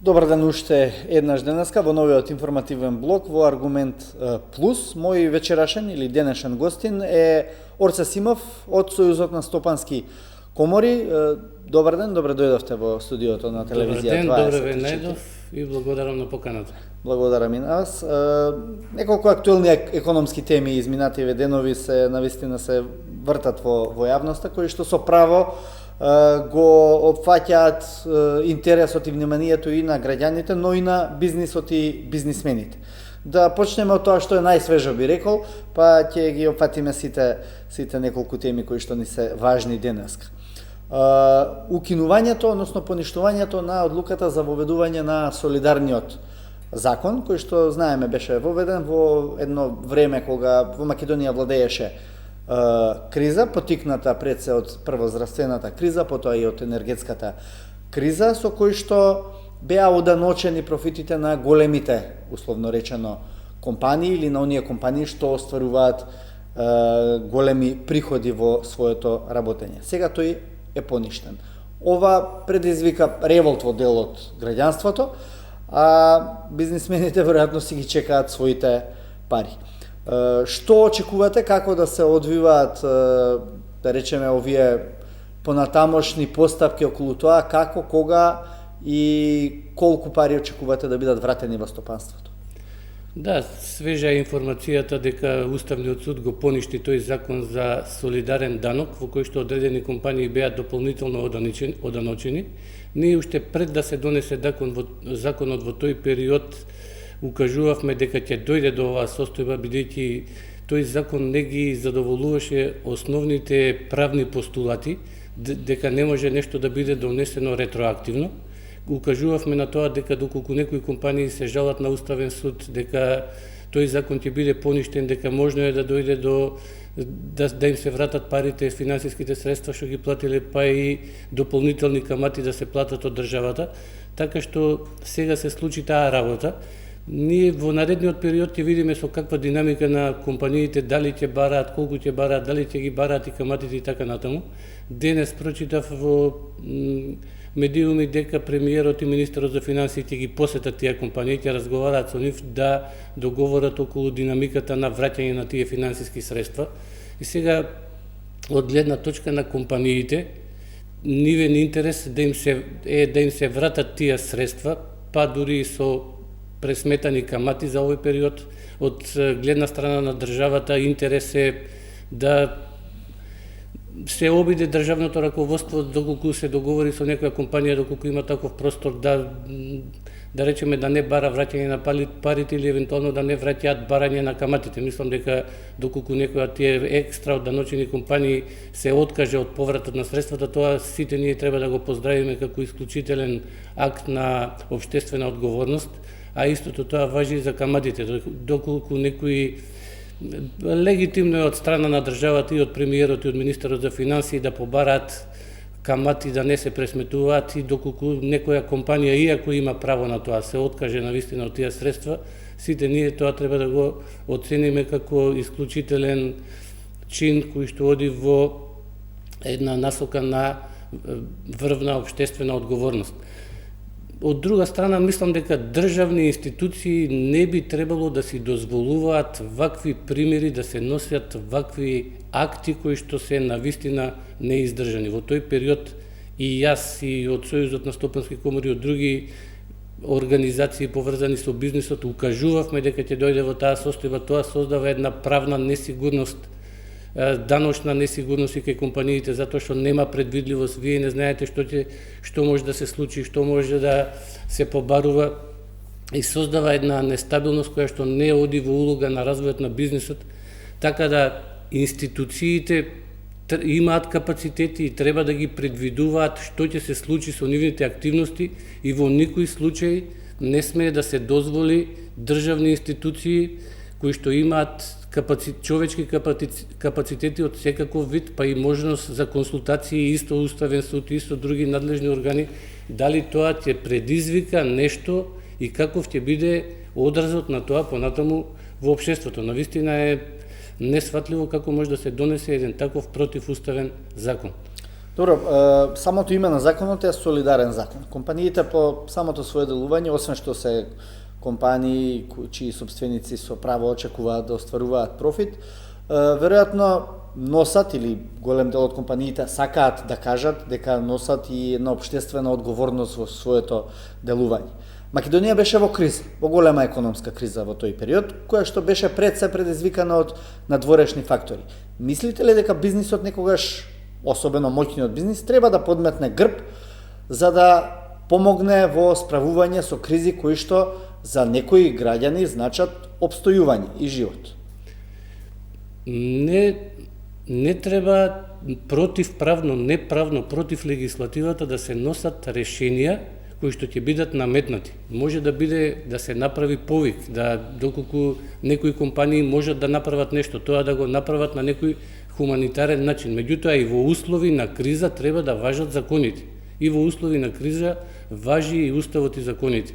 Добар ден уште еднаш денеска во новиот информативен блок во Аргумент Плюс. Мој вечерашен или денешен гостин е Орце Симов од Сојузот на стопански комори. Добар ден, добре дојдовте во студиото на телевизија. Добар ден, добре ве најдов и благодарам на поканата. Благодарам и на вас. Неколку актуелни економски теми изминативе денови навистина се вртат во јавноста, кои што со право го опфаќаат интересот и вниманието и на граѓаните, но и на бизнисот и бизнисмените. Да почнеме од тоа што е најсвежо, би рекол, па ќе ги опфатиме сите неколку теми кои што ни се важни денеска. Укинувањето, односно поништувањето на одлуката за воведување на солидарниот закон, кој што знаеме беше воведен во едно време кога во Македонија владееше криза, потикната пред се од прво здравствената криза, потоа и од енергетската криза, со кој што беа оданочени профитите на големите, условно речено, компании или на оние компании што остваруваат големи приходи во своето работење. Сега тој е поништен. Ова предизвика револт во дел од граѓанството, а бизнисмените веројатно си ги чекаат своите пари. Што очекувате, како да се одвиваат, да речеме, овие понатамошни постапки околу тоа, како, кога и колку пари очекувате да бидат вратени во стопанството? Да, свежа е информацијата дека Уставниот суд го поништи тој закон за солидарен данок, во кој што одредени компании беа дополнително оданочени. Ние уште пред да се донесе законот во тој период укажувавме дека ќе дојде до оваа состојба, бидејќи тој закон не ги задоволуваше основните правни постулати, дека не може нешто да биде донесено ретроактивно. Укажувавме на тоа дека доколку некои компании се жалат на Уставен суд дека тој закон ќе биде поништен, дека можно е да дојде до да им се вратат парите, финансиските средства што ги платиле, па и дополнителни камати да се платат од државата, така што сега се случи таа работа. Ние во наредниот период ќе видиме со каква динамика на компаниите, дали ќе бараат, колку ќе бараат, дали ќе ги бараат и каматите и така натаму. Денес прочитав во медиуми дека премиерот и министерот за финансиите ги посетат тие компании, ќе разговараат со нив да договорат околу динамиката на враќање на тие финансиски средства. И сега, од гледна точка на компаниите, нивен интерес да им се вратат тие средства, па дури со пресметани камати за овој период. Од гледна страна на државата интерес е да се обиде државното раководство доколку се договори со некоја компанија, доколку има таков простор да речеме да не бара враќање на парите или евентуално да не враќаат барање на каматите. Мислам дека доколку некоја од тие екстра оданочени компании се откаже од повратот на средствата, тоа сите ние треба да го поздравиме како исклучителен акт на општествена одговорност, а истото тоа важи и за каматите. Доколку некои легитимно е од страна на државата и од премиерот и од министерот за финансии да побараат камати да не се пресметуваат, и доколку некоја компанија, иако има право на тоа, се откаже на вистина од тие средства, сите ние тоа треба да го оцениме како исклучителен чин кој што оди во една насока на врвна општествена одговорност. Од друга страна, мислам дека државни институции не би требало да си дозволуваат вакви примери, да се носят вакви акти кои што се навистина неиздржани. Во тој период и јас и од Сојузот на стопански комори, од други организации поврзани со бизнисот, укажувавме дека ќе дојде во таа состојба. Тоа создава една правна несигурност, даночна несигурност и кај компаниите, затоа што нема предвидливост, вие не знаете што може да се случи, што може да се побарува, и создава една нестабилност која што не оди во улога на развојот на бизнисот. Така да институциите имаат капацитети и треба да ги предвидуваат што ќе се случи со нивните активности, и во никој случај не смее да се дозволи државни институции кои што имаат човечки капацитети од секаков вид, па и можност за консултации, исто Уставен суд, исто други надлежни органи, дали тоа ќе предизвика нешто и каков ќе биде одразот на тоа понатаму во општеството. Навистина е несфатливо како може да се донесе еден таков противуставен закон. Добро, самото име на законот е солидарен закон. Компаниите по самото свое делување, освен што се компании чии собственици со право очекуваат да остваруваат профит, веројатно носат или голем дел од компаниите сакаат да кажат дека носат и една општествена одговорност во своето делување. Македонија беше во криза, во голема економска криза во тој период, која што беше пред се предизвикана од надворешни фактори. Мислите ли дека бизнисот некогаш, особено моќниот бизнис, треба да подметне грб за да помогне во справување со кризи кои што за некои граѓани значат опстојување и живот? Не треба противправно, неправно против легислативата да се носат решенија кои што ќе бидат наметнати. Може да биде да се направи повик, доколку некои компании можат да направат нешто, тоа да го направат на некој хуманитарен начин. Меѓутоа и во услови на криза треба да важат законите. И во услови на криза важи и уставот и законите.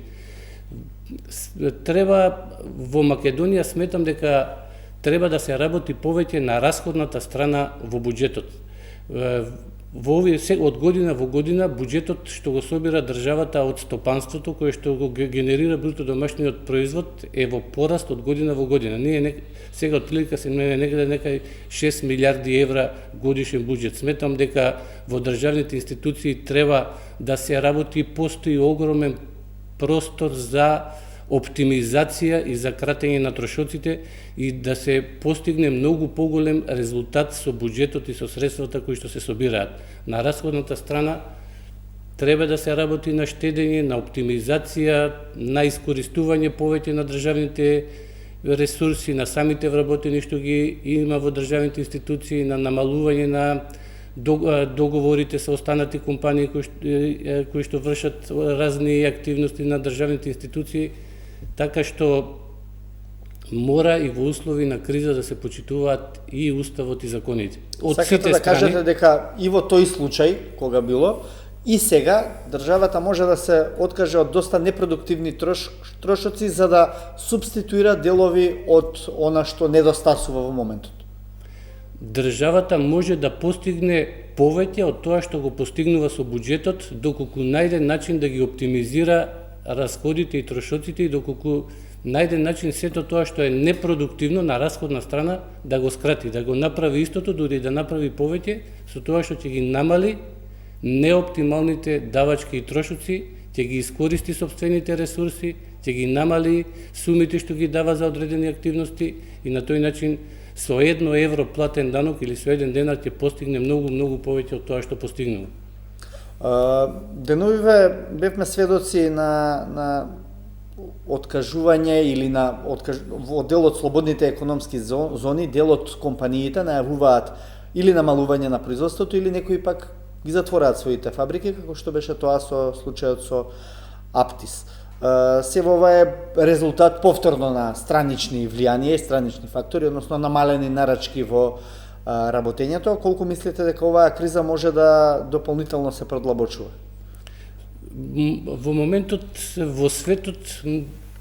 Треба во Македонија, сметам дека треба да се работи повеќе на расходната страна во буџетот. Во овие од година во година буџетот што го собира државата од стопанството, кое што го генерира бруто домашниот производ, е во пораст од година во година. Ние сега отприлика се некаде некај 6 милиарди евра годишен буџет. Сметам дека во државните институции треба да се работи, постои огромен простор за оптимизација и за кратење на трошоците и да се постигне многу поголем резултат со буџетот и со средствата кои што се собираат. На расходната страна треба да се работи на штедење, на оптимизација, на искористување повеќе на државните ресурси, на самите вработени што ги има во државните институции, на намалување на договорите со останати компании кои што вршат разни активности на државните институции, така што мора и во услови на криза да се почитуваат и уставот и законите. Од сакате да кажете дека и во тој случај, кога било, и сега државата може да се откаже од доста непродуктивни трошоци за да субституира делови од она што недостасува во моментот. Државата може да постигне повеќе од тоа што го постигнува со буџетот, доколку најде начин да ги оптимизира расходите и трошоците и доколку најде начин сето тоа што е непродуктивно на расходна страна да го скрати, да го направи истото, дури да направи повеќе со тоа што ќе ги намали неоптималните давачки и трошоци, ќе ги искористи сопствените ресурси, ќе ги намали сумите што ги дава за одредени активности и на тој начин со 1 евро платен данок или со 1 денар ќе постигне многу повеќе од тоа што постигнува. Деновиве бевме сведоци на откажување или во дел од слободните економски зони, дел од компаниите најавуваат или намалување на производството или некои пак ги затвораат своите фабрики, како што беше тоа со случајот со Аптис. Се ова е резултат повторно на странични влијанија и странични фактори, односно намалени нарачки во работењето. Колку мислите дека оваа криза може да дополнително се продлабочува? Во моментот во светот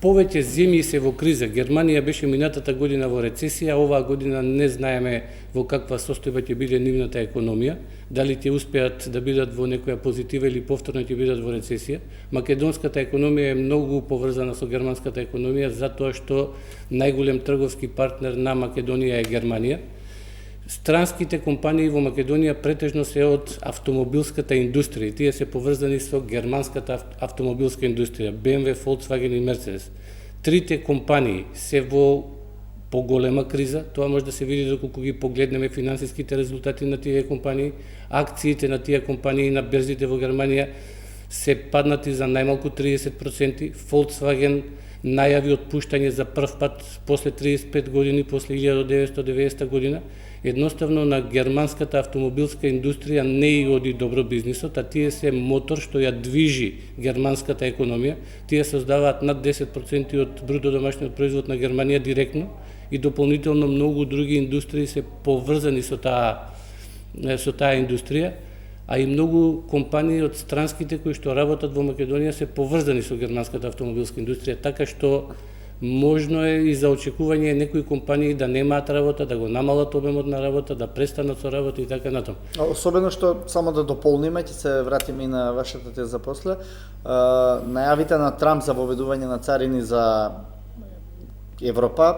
повеќе земји се во криза. Германија беше минатата година во рецесија, оваа година не знаеме во каква состојба ќе биде нивната економија, дали ќе успеат да бидат во некоја позитива или повторно ќе бидат во рецесија. Македонската економија е многу поврзана со германската економија, затоа што најголем трговски партнер на Македонија е Германија. Странските компании во Македонија претежно се од автомобилската индустрија. Тие се поврзани со германската автомобилска индустрија, BMW, Volkswagen и Mercedes. Трите компании се во поголема криза, тоа може да се види доколку ги погледнеме финансиските резултати на тие компании, акциите на тие компании на берзите во Германија се паднати за најмалку 30%, Volkswagen најави отпуштање за прв пат после 35 години, после 1990 година. Едноставно на германската автомобилска индустрија не и оди добро бизнисот, а тие се мотор што ја движи германската економија. Тие создаваат над 10% од бруто домашниот производ на Германија директно и дополнително многу други индустрии се поврзани со таа индустрија, а и многу компании од странските кои што работат во Македонија се поврзани со германската автомобилска индустрија, така што можно е и за очекување некои компании да немаат работа, да го намалат обемот на работа, да престанат со работа и така натаму. Особено што, само да дополниме, ќе се вратиме и на вашата теза после, најавите на Трамп за воведување на царини за Европа,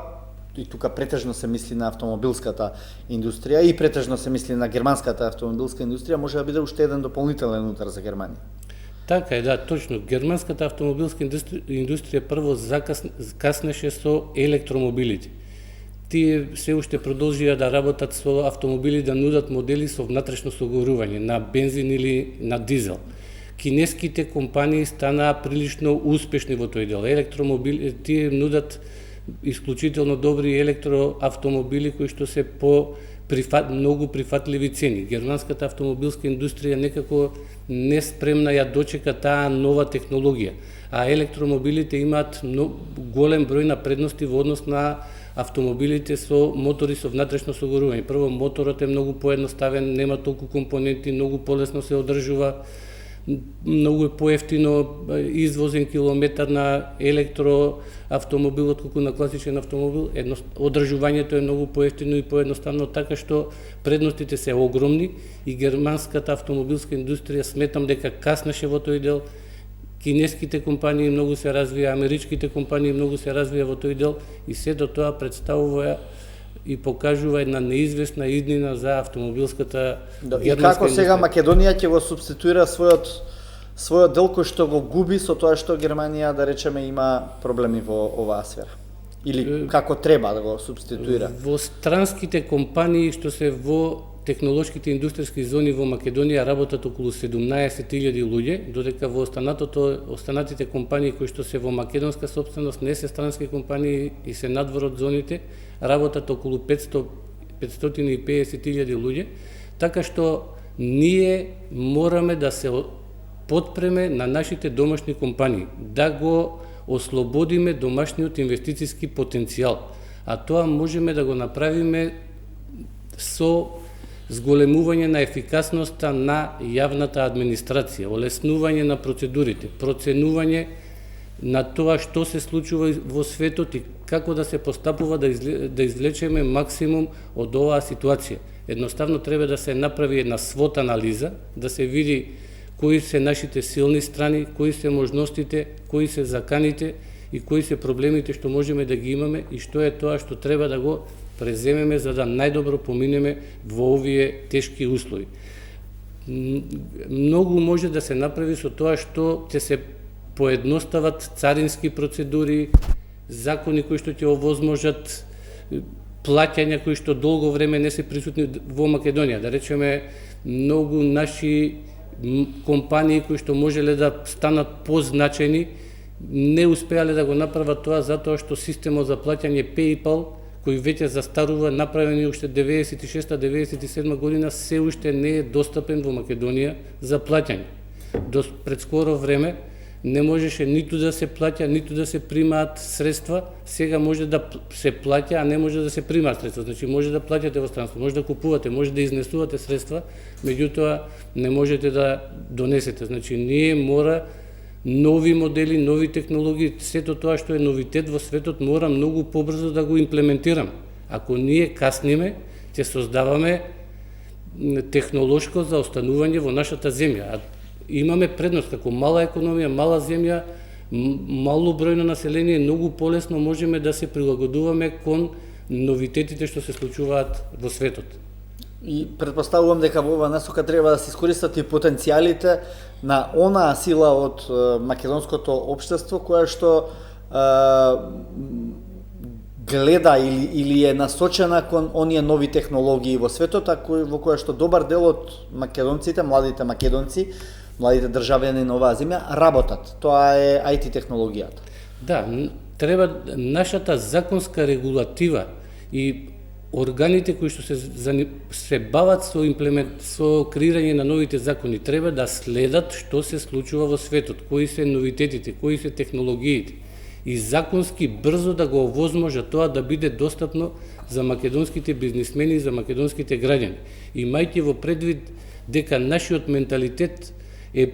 и тука претежно се мисли на автомобилската индустрија и претежно се мисли на германската автомобилска индустрија, може да биде уште еден дополнителен удар за Германија. Така е, да, точно. Германската автомобилска индустрија прво каснеше со електромобилите. Тие се уште продолжија да работат со автомобили, да нудат модели со внатрешно согорување, на бензин или на дизел. Кинеските компании станаа прилично успешни во тој дел. Електромобили, тие нудат исклучително добри електроавтомобили кои што се по многу прифатливи цени. Германската автомобилска индустрија некако не спремна ја дочека таа нова технологија, а електромобилите имаат голем број на предности во однос на автомобилите со мотори со внатрешно согорување. Прво, моторот е многу поедноставен, нема толку компоненти, многу полесно се одржува, многу е поевтино извозен километар на електроавтомобил отколку на класичен автомобил. Одржувањето е многу поевтино и поедноставно, така што предностите се огромни и германската автомобилска индустрија сметам дека каснеше во тој дел. Кинеските компании многу се развија, америчките компании многу се развија во тој дел и сето тоа представува и покажува една неизвестна иднина за автомобилската германска индустрија. И како сега Македонија ќе го субституира својот дел кој што го губи со тоа што Германија, да речеме, има проблеми во оваа сфера? Или како треба да го субституира? Во странските компании што се во технолошките индустријски зони во Македонија работат околу 17.000 луѓе, додека во останатите компании кои што се во македонска сопственост не се странски компании и се надвор од зоните, работат околу 550.000 луѓе, така што ние мораме да се подпреме на нашите домашни компании, да го ослободиме домашниот инвестициски потенцијал, а тоа можеме да го направиме со зголемување на ефикасноста на јавната администрација, олеснување на процедурите, проценување на тоа што се случува во светот и како да се постапува да извлечеме максимум од оваа ситуација. Едноставно треба да се направи една свот анализа, да се види кои се нашите силни страни, кои се можностите, кои се заканите и кои се проблемите што можеме да ги имаме и што е тоа што треба да го преземеме за да најдобро поминеме во овие тешки услови. Многу може да се направи со тоа што ќе се поедностават царински процедури, закони кои што ќе овозможат плаќања кои што долго време не се присутни во Македонија. Да речеме, многу наши компании кои што можеле да станат позначени, не успеале да го направат тоа затоа што системот за плаќање PayPal, кој веќе застарува, направени уште 96-97 година, се уште не е достапен во Македонија за плаќање. До пред скоро време не можеше ниту да се плаќа, ниту да се примаат средства, сега може да се плаќа, а не може да се примаат средства. Значи може да плаќате во странство, може да купувате, може да изнесувате средства, меѓутоа не можете да донесете. Значи ние мора нови модели, нови технологии, сето тоа што е новитет во светот мора многу побрзо да го имплементираме. Ако ние касниме, ќе создаваме технолошко заостанување во нашата земја. Имаме предност како мала економија, мала земја, мало бројно население, многу полесно можеме да се прилагодуваме кон новитетите што се случуваат во светот. И претпоставувам дека во оваа насока треба да се искористат и потенцијалите на онаа сила од македонското општество која што гледа или е насочена кон оние нови технологии во светот, а во која што добар дел од македонците, младите македонци, младите државјани на оваа земја работат. Тоа е IT технологијата. Да, треба нашата законска регулатива и органите кои што се бават со креирање на новите закони треба да следат што се случува во светот, кои се новитетите, кои се технологиите и законски брзо да го овозможат тоа да биде достапно за македонските бизнисмени и за македонските граѓани. Имајќи во предвид дека нашиот менталитет е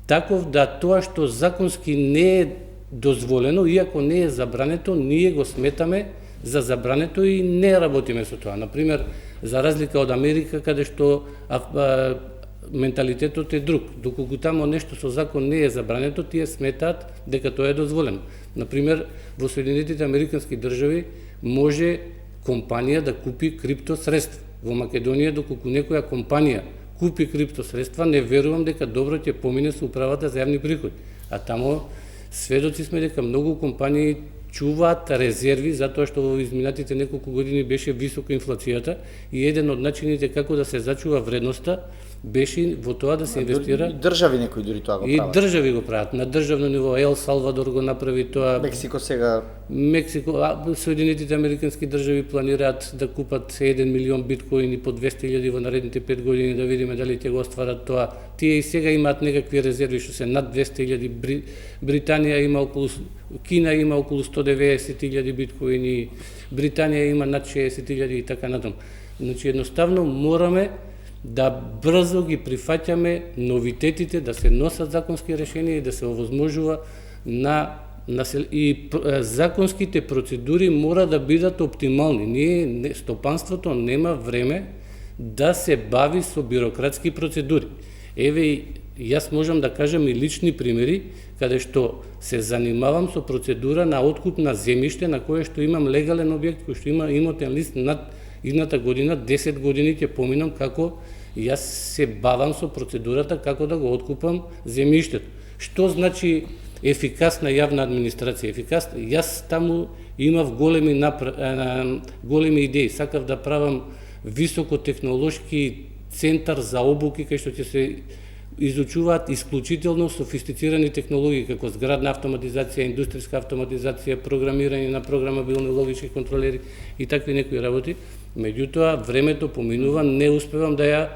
таков да тоа што законски не е дозволено, иако не е забрането, ние го сметаме за забрането и не работиме со тоа. Например, за разлика од Америка, каде што менталитетот е друг. Доколку тамо нешто со закон не е забрането, тие сметаат дека тоа е дозволено. Например, во Соединетите Американски држави може компанија да купи криптосредства. Во Македонија, доколку некоја компанија купи криптосредства, не верувам дека добро ќе помине со управата за јавни приходи. А тамо сведоци сме дека многу компании чуваат резерви затоа што во изминатите неколку години беше висока инфлацијата и еден од начините како да се зачува вредноста беше во тоа да се инвестира. И држави некои дури тоа го И прават. држави го прават. На државно ниво Ел Салвадор го направи тоа. Мексико сега Соединетите Американски држави планираат да купат 1 милион биткоини по 200.000 во наредните 5 години, да видиме дали ќе го остварат тоа. Тие и сега имаат некакви резерви што се над 200.000. Британија има околу, Кина има околу 190.000 биткоини, Британија има над 60.000 и така натаму. Значи едноставно мораме да брзо ги прифаќаме новитетите, да се носат законски решенија и да се овозможува и законските процедури мора да бидат оптимални. Стопанството нема време да се бави со бирократски процедури. Еве, јас можам да кажам и лични примери, каде што се занимавам со процедура на откуп на земјиште на кое што имам легален објект, кој што има имотен лист над идната година, 10 години ќе поминам како јас се бавам со процедурата како да го откупам земјиштето. Што значи ефикасна јавна администрација? Јас таму имав големи идеи, сакав да правам високотехнолошки центар за обуки кај што ќе се изучуваат исклучително софистицирани технологии како зградна автоматизација, индустријска автоматизација, програмирање на програмабилни логички контролери и такви некои работи. Меѓутоа, времето поминува, не успевам да ја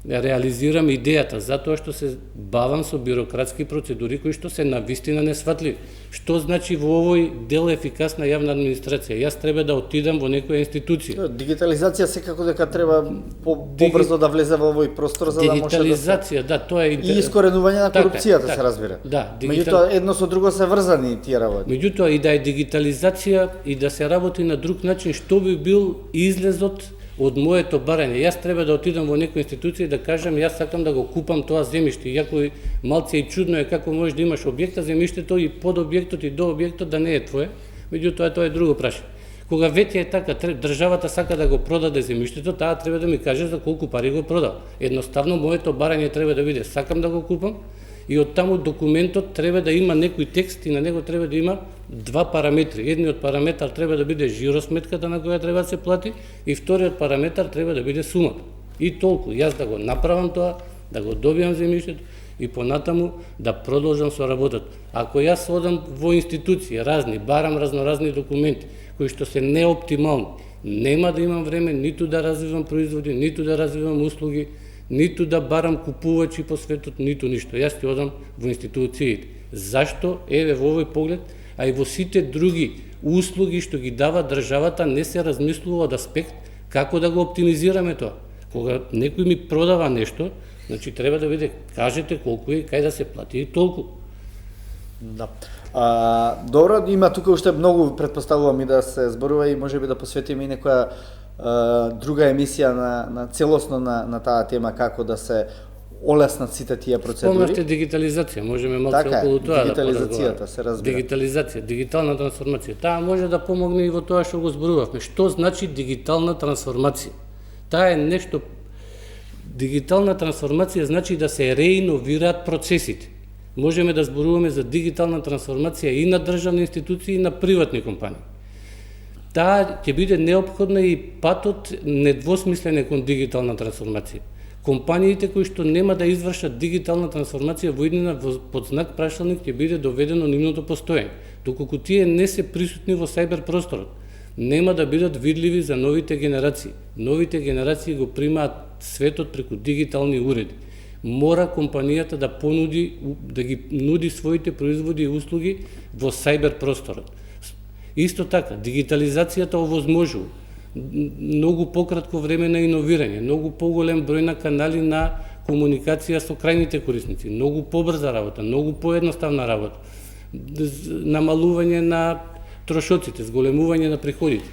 реализирам идејата, затоа што се бавам со бирократски процедури кои што се навистина несватливи. Што значи во овој дел ефикасна јавна администрација? Јас треба да отидам во некоја институција. Дигитализација секако дека треба побрзо да влезе во овој простор за да може да се... Дигитализација, да, тоа е И искоренување на корупцијата, се разбира. Да, Меѓутоа, едно со друго се врзани тие работи. Меѓутоа, и да е дигитализација и да се работи на друг начин, што би бил излезот од моето барање? Јас треба да отидам во некоја институција и да кажам, јас сакам да го купам тоа земјиште. Иако малце и чудно е како можеш да имаш објекта, земјиштето и под објектот и до објектот да не е твое, меѓутоа тоа е друго прашање. Кога веќе е така, државата сака да го продаде земјиштето, таа треба да ми каже за колку пари го продал. Едноставно моето барање треба да биде сакам да го купам и од таму документот треба да има некој текст и на него треба да има два параметри. Едниот параметар треба да биде жиросметката на која треба да се плати и вториот параметар треба да биде сумата. И толку. Јас да го направам тоа, да го добијам земјиштето и понатаму да продолжам со работата. Ако јас одам во институции разни, барам разноразни документи кои што се неоптимални, нема да имам време ниту да развивам производи, ниту да развивам услуги, ниту да барам купувачи по светот, ниту ништо. Јас ќе одам во институциите. Зашто? Еве во овој поглед, а и во сите други услуги што ги дава државата, не се размислува од аспект како да го оптимизираме тоа. Кога некој ми продава нешто, значи треба да биде, кажете колку е и кај да се плати и толку. Да. Добро, има тука уште многу, претпоставувам и да се зборува и можеби да посветиме и некоја друга емисија на целосно на таа тема, како да се олеснат сите тие процедури. Спомнавте дигитализација, можеме малку Така околу тоа да дигитализацијата се разбира. Дигитализација, дигитална трансформација. Таа може да помогне и во тоа што го зборувавме. Што значи дигитална трансформација? Таа е нешто. Дигитална трансформација значи да се реиновираат процесите. Можеме да зборуваме за дигитална трансформација и на државни институции и на приватни компании. Таа ќе биде неопходна и патот недвосмислен е кон дигитална трансформација. Компаниите кои што нема да извршат дигитална трансформација во иднина под знак прашалник ќе биде доведено нивното постоење. Доколку тие не се присутни во сајбер просторот, нема да бидат видливи за новите генерации. Новите генерации го примаат светот преку дигитални уреди. Мора компанијата да понуди, да ги нуди своите производи и услуги во сајбер просторот. Исто така, дигитализацијата овозможува многу пократко време на иновирање, многу поголем број на канали на комуникација со крајните корисници, многу побрза работа, многу поедноставна работа. намалување на трошоците, зголемување на приходите.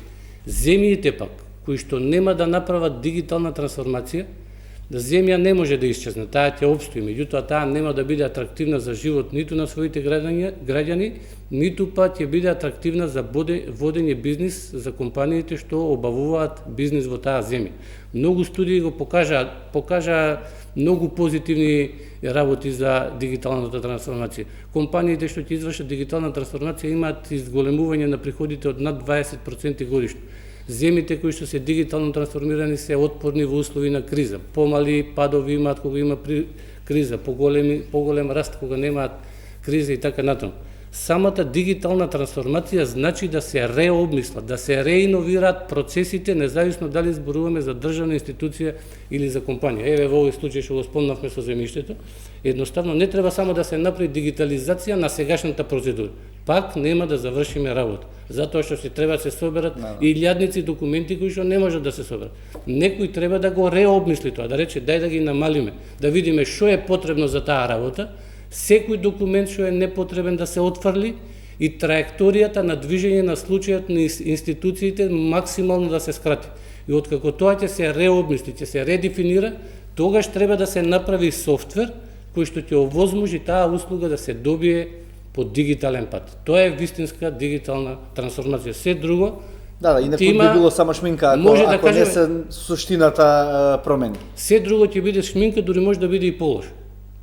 Земјите пак, кои што нема да направат дигитална трансформација, да земја не може да исчезне, таа ќе обстои, меѓутоа таа нема да биде атрактивна за живот ниту на своите граѓани, ниту па ќе биде атрактивна за водење бизнис за компаниите што обавуваат бизнис во таа земја. Многу студии го покажа многу позитивни работи за дигиталната трансформација. Компаниите што ќе извршат дигитална трансформација имаат изголемување на приходите од над 20% годишно. Земите кои што се дигитално трансформирани се отпорни во услови на криза. Помали падови имаат кога има криза, поголем раст кога немаат криза и така натаму. Самата дигитална трансформација значи да се реобмислат, да се реиновираат процесите, независно дали зборуваме за државна институција или за компанија. Еве во овој случај што го спомнавме со земјиштето, едноставно не треба само да се направи дигитализација на сегашната процедура. Пак нема да завршиме работа, затоа што се треба да се соберат илјадници документи кои што не можат да се соберат. Некој треба да го реобмисли тоа, да рече дај да ги намалиме, да видиме што е потребно за таа работа, секој документ што е непотребен да се отфрли и траекторијата на движење на случајот на институциите максимално да се скрати. И откако тоа ќе се реобмисли, ќе се редефинира, тогаш треба да се направи софтвер кој што ќе овозможи таа услуга да се добие по дигитален пат. Тоа е вистинска дигитална трансформација. Се друго инаку би било само шминка, ако не се суштината промени. Се друго ќе биде шминка, дури може да биде и полош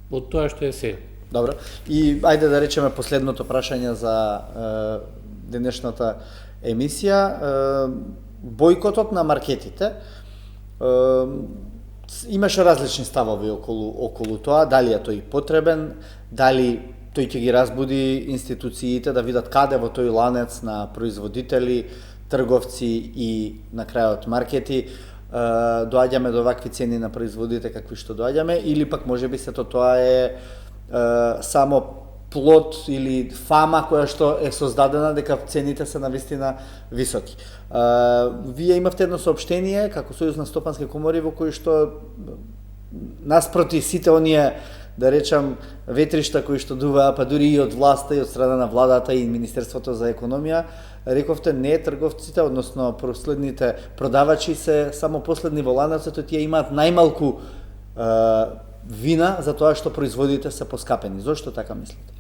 од тоа што е сега. Добро. И ајде да речеме последното прашање за денешната емисија. Бојкотот на маркетите имаше различни ставови околу тоа, дали е тој потребен, дали тој ќе ги разбуди институциите да видат каде во тој ланец на производители, трговци и на крајот маркети доаѓаме до вакви цени на производите какви што доаѓаме, или пак можеби сето тоа е само плод или фама која што е создадена дека цените се навистина високи. Вие имавте едно соопштение како Сојуз на стопански комори во кој што наспроти сите оние, да речам, ветришта кои што дуваа, па дури и од власта и од страна на владата и Министерството за економија, рековте не трговците, односно последните продавачи се само последни во ланецот, тие имаат најмалку вина за тоа што производите се поскапени. Зошто така мислите?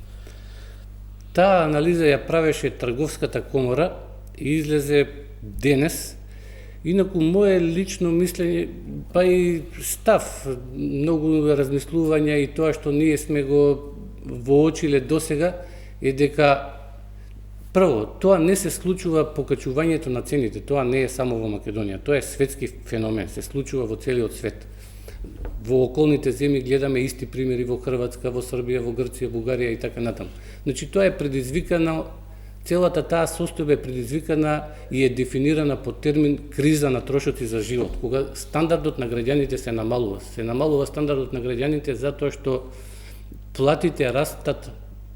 Таа анализа ја правеше Трговската комора и излезе денес. Инаку мое лично мислење, па и став, многу размислувања и тоа што ние сме го воочиле досега е дека прво, тоа не се случува покачувањето на цените, тоа не е само во Македонија, тоа е светски феномен, се случува во целиот свет. Во околните земји гледаме исти примери во Хрватска, во Србија, во Грција, Бугарија и така натаму. Значи тоа е предизвикано, целата таа состојба е предизвикана и е дефинирана под термин криза на трошоци за живот, кога стандардот на граѓаните се намалува. Се намалува стандардот на граѓаните затоа што платите растат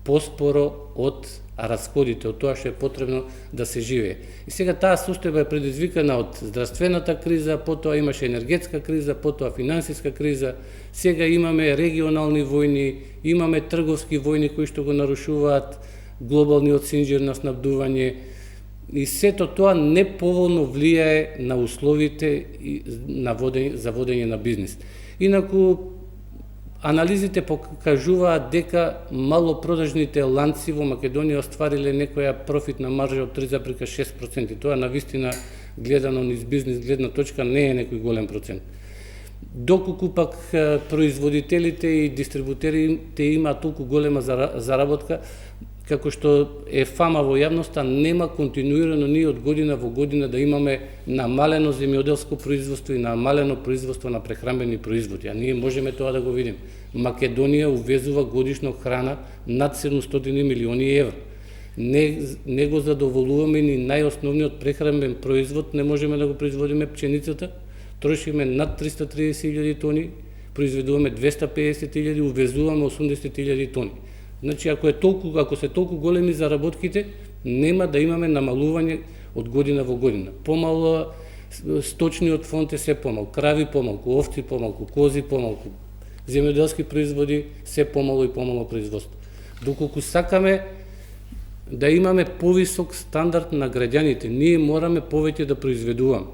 поспоро од расходите, од тоа што е потребно да се живее. И сега таа состојба е предизвикана од здравствената криза, потоа имаше енергетска криза, потоа финансиска криза, сега имаме регионални војни, имаме трговски војни кои што го нарушуваат глобалниот синџир на снабдување, и сето тоа неповолно влијае на условите за водење на бизнис. Инаку, анализите покажуваат дека малопродажните ланци во Македонија оствариле некоја профитна маржа од 3,6%. Тоа навистина гледано низ бизнис гледна точка не е некој голем процент. Доколку пак производителите и дистрибутерите имаат толку голема заработка, како што е фама во јавноста, нема континуирано ние од година во година да имаме намалено земјоделско производство и намалено производство на прехранбени производи. А ние можеме тоа да го видиме. Македонија увезува годишно храна над 700 милиони евро. Не го задоволуваме ни најосновниот прехранбен производ, не можеме да го производиме пченицата, трошиме над 330.000 тони, произведуваме 250.000, увезуваме 80.000 тони. Значи, ако се толку големи заработките, нема да имаме намалување од година во година. Помало сточниот фонд е се помал, крави помалку, овци помалку, кози помалку, земјоделски производи се помало и помало производство. Доколку сакаме да имаме повисок стандард на граѓаните. Ние мораме повеќе да произведуваме.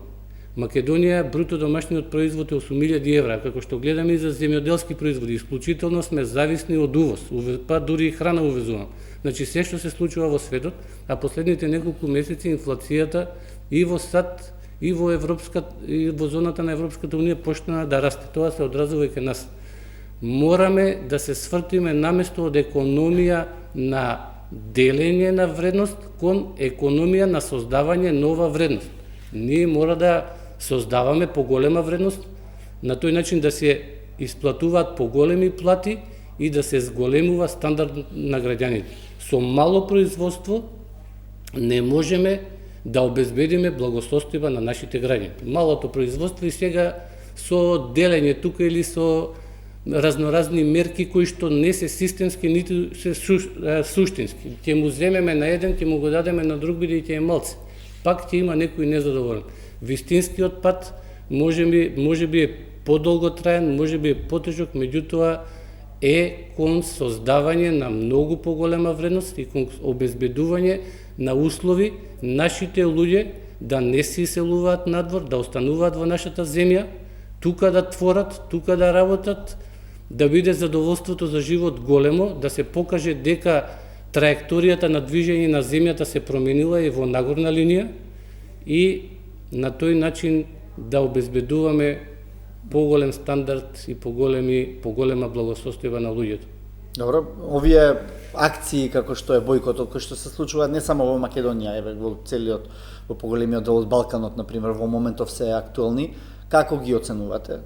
Македонија, бруто домашниот производ е 8.000 евра. Како што гледаме и за земјоделски производи, исклучително сме зависни од увоз. Па дури и храна увезуваме. Значи се што се случува во светот, а последните неколку месеци инфлацијата и во САД, и во и во зоната на Европската унија почна да расте. Тоа се одразува и кај нас. Мораме да се свртиме наместо од економија на делење на вредност кон економија на создавање нова вредност. Ние мора да создаваме поголема вредност, на тој начин да се исплатуваат поголеми плати и да се зголемува стандард на граѓаните. Со мало производство не можеме да обезбедиме благосостојба на нашите граѓани. Малото производство и сега со делење тука или со разноразни мерки кои што не се системски, ниту се суштински. Ќе му земеме на еден, ќе му го дадеме на друг, бидејќи е малце. Пак ќе има некој незадоволен. Вистинскиот пат може би е подолго траен, може би е потежок, меѓутоа е кон создавање на многу поголема вредност и кон обезбедување на услови нашите луѓе да не се иселуваат надвор, да остануваат во нашата земја, тука да творат, тука да работат, да биде задоволството за живот големо, да се покаже дека траекторијата на движење на земјата се променила и во нагорна линија и на тој начин да обезбедуваме поголем стандард и поголема благосостојба на луѓето. Добро, овие акции како што е бојкотот, кои што се случуваат не само во Македонија, еве во целиот, во поголемиот дел од Балканот, например, во моментов се актуелни, како ги оценувате?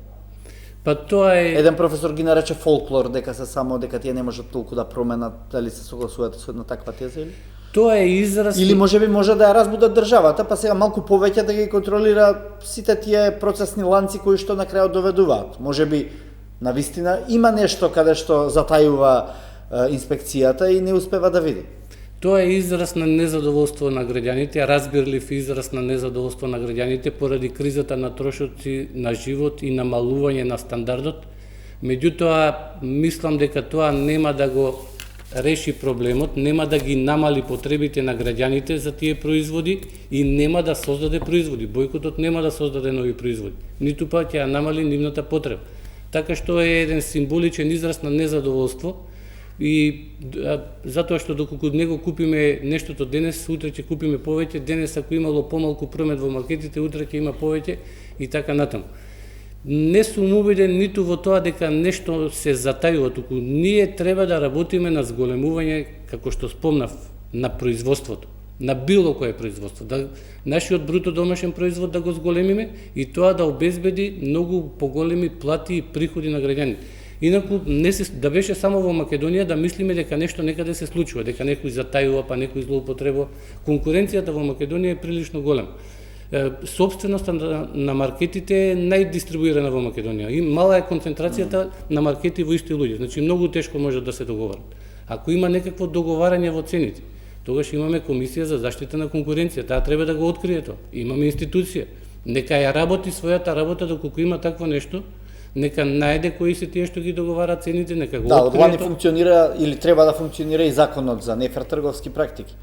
Па тоа е... Еден професор ги нарече фолклор, дека тие не можат толку да променат, дали се согласувате со една таква теза или? Тоа е израз... Или можеби може да ја разбудат државата, па сега малку повеќе да ги контролира сите тие процесни ланци кои што на крајот доведуваат. Можеби навистина има нешто каде што затајува инспекцијата и не успева да види. Тоа е израз на незадоволство на граѓаните, разбирлив израз на незадоволство на граѓаните поради кризата на трошоци на живот и намалување на стандардот. Меѓутоа, мислам дека тоа нема да го реши проблемот, нема да ги намали потребите на граѓаните за тие производи и нема да создаде производи. Бојкотот нема да создаде нови производи, ниту па ќе ја намали нивната потреба. Така што е еден символичен израз на незадоволство и затоа што доколку него купиме нештото денес, утре ќе купиме повеќе, денес ако имало помалку промет во маркетите, утре ќе има повеќе и така натаму. Не сум убеден ниту во тоа дека нешто се затајува, туку ние треба да работиме на зголемување, како што спомнав, на производството, на било кое производство, да нашиот бруто домашен производ да го зголемиме и тоа да обезбеди многу поголеми плати и приходи на граѓаните. Инаку да беше само во Македонија да мислиме дека нешто некаде се случува, дека некој затајува, па некој злоупотребува. Конкуренцијата во Македонија е прилично голема. Собственоста на маркетите е најдистрибуирана во Македонија и мала е концентрацијата на маркети во исти луѓе, значи многу тешко може да се договорат. Ако има некакво договарање во цените, тогаш имаме Комисија за заштита на конкуренција, таа треба да го открие тоа. Имаме институција, нека ја работи својата работа доколку има такво нешто, нека најде кои се тие што ги договараат цените, нека го открие. Да, од функционира или треба да функционира и законот за нефер трговски практики.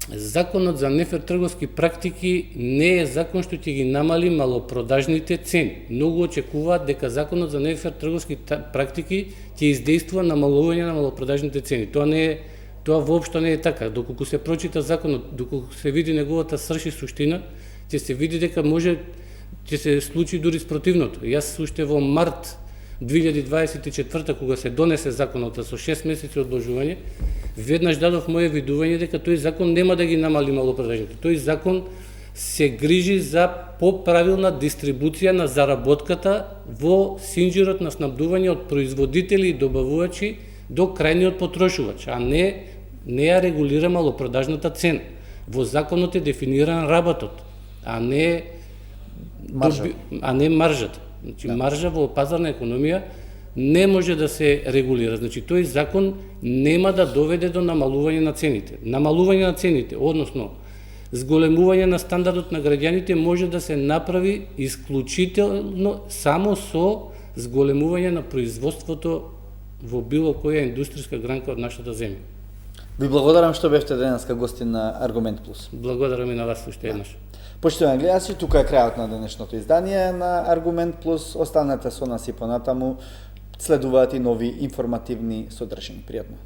Законот за нефер трговски практики не е закон што ќе ги намали малопродажните цени. Многу очекуваат дека законот за нефер трговски практики ќе издействува намалување на малопродажните цени. Тоа воопшто не е така. Доколку се прочита законот, доколку се види неговата срж и суштина, ќе се види дека ќе се случи дури спротивното. Јас уште во март 2024 кога се донесе законот со 6 месеци одложување, веднаш дадов моје видување дека тој закон нема да ги намали малопродажните. Тој закон се грижи за поправилна дистрибуција на заработката во синџирот на снабдување од производители и добавувачи до крајниот потрошувач, а не ја регулира малопродажната цена. Во законот е дефиниран работот, а не маржата. Значи, маржа во пазарна економија не може да се регулира. Значи, тој закон нема да доведе до намалување на цените. Намалување на цените, односно, зголемување на стандардот на граѓаните може да се направи исклучително само со зголемување на производството во било која индустријска гранка од нашата земја. Ви благодарам што бевте денеска гости на Аргумент Плюс. Благодарам и на вас уште еднаш. Почитувани гледачи, тука е крајот на денешното издание на Аргумент Плюс. Останете со нас и понатаму. Следуваат и нови информативни содржини. Пријатно.